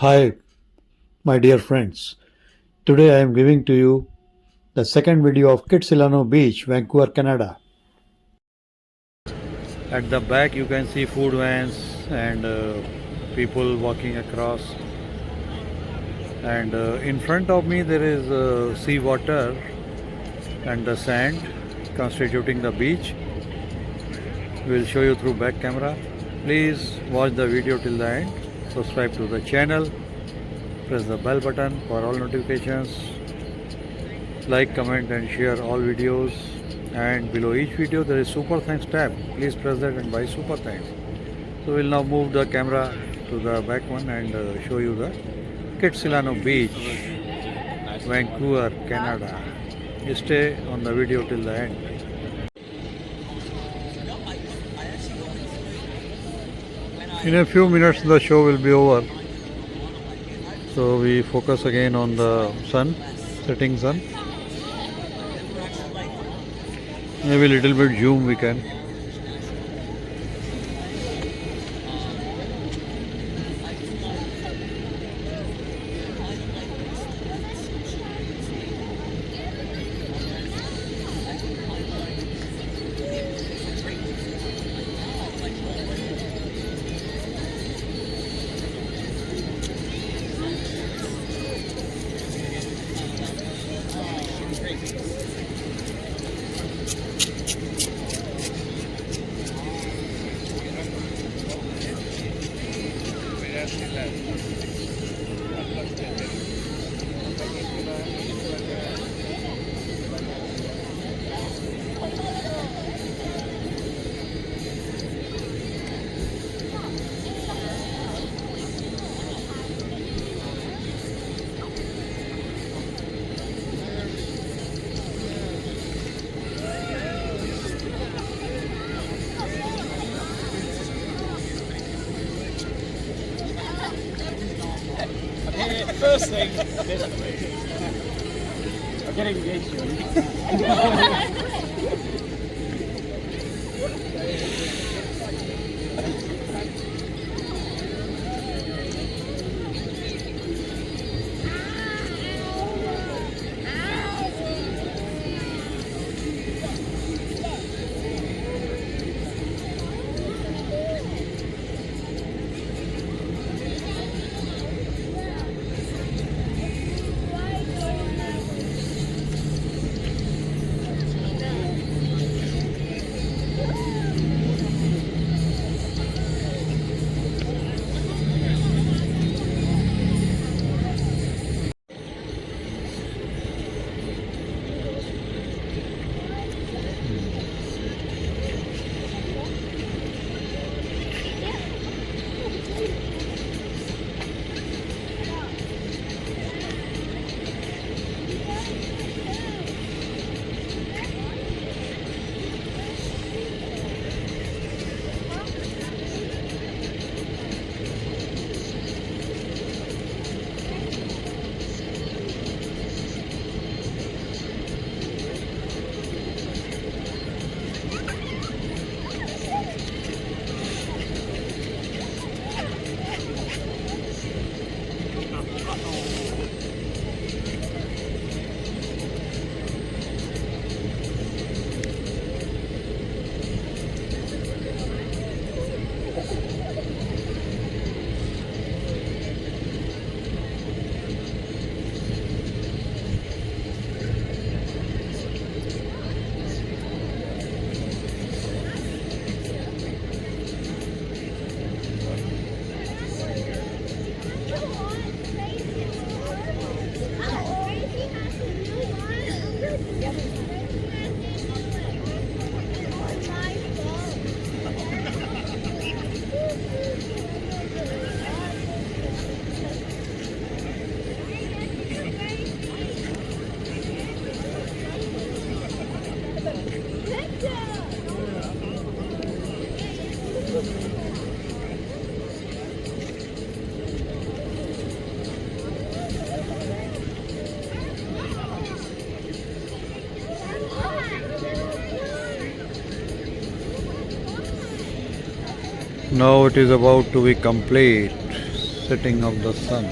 Hi, my dear friends. Today I am giving to you the second video of Kitsilano Beach, Vancouver, Canada. At the back, you can see food vans and people walking across. And in front of me, there is sea water and the sand constituting the beach. We'll show you through back camera. Please watch the video till the end. Subscribe to the channel. Press the bell button for all notifications. Like, comment and share all videos, and below each video there is super thanks tab. Please press that and buy super thanks. So we'll now move the camera to the back one and show you the Kitsilano Beach, Vancouver, Canada. You stay on the video till the end. In a few minutes the show will be over, so we focus again on the sun, setting sun. Maybe a little bit zoom we can. First thing, I'm getting engaged. Now it is about to be complete. setting of the sun.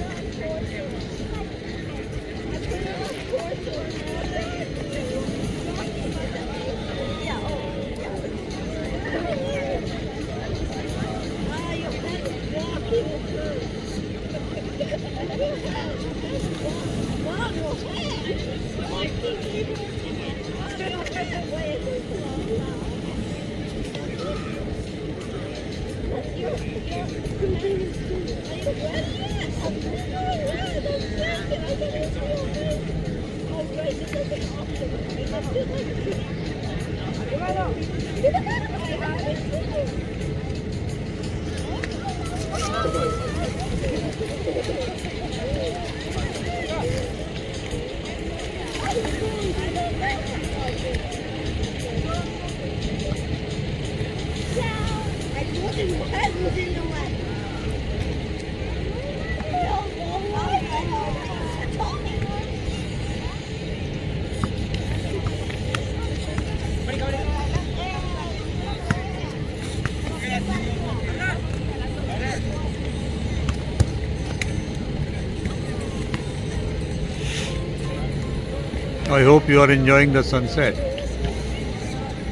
I hope you are enjoying the sunset.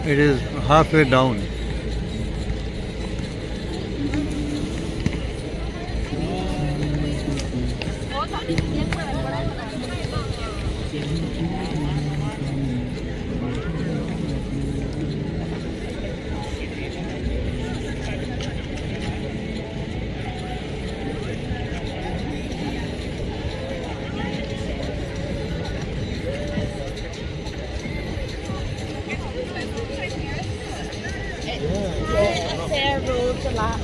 It is halfway down. Xe rồi cho là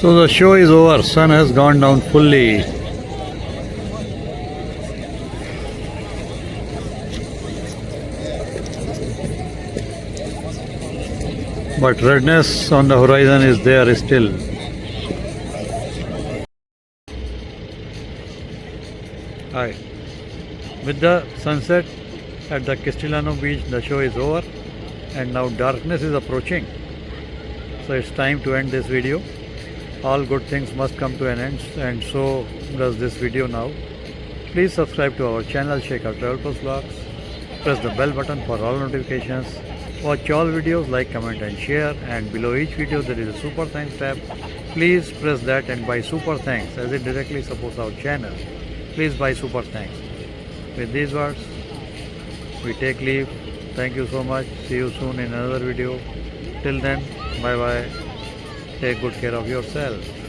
So the show is over. Sun has gone down fully. But redness on the horizon is there still. Hi. With the sunset at the Castellano beach, the show is over and now darkness is approaching. So it's time to end this video. All good things must come to an end, and so does this video now. Please subscribe to our channel Shekhar Travel Plus Vlogs. Press the bell button for all notifications. Watch all videos, like, comment and share, and below each video there is a super thanks tab. Please press that and buy super thanks as it directly supports our channel. Please buy super thanks. With these words, we take leave. Thank you so much. See you soon in another video. Till then, bye bye. Take good care of yourself.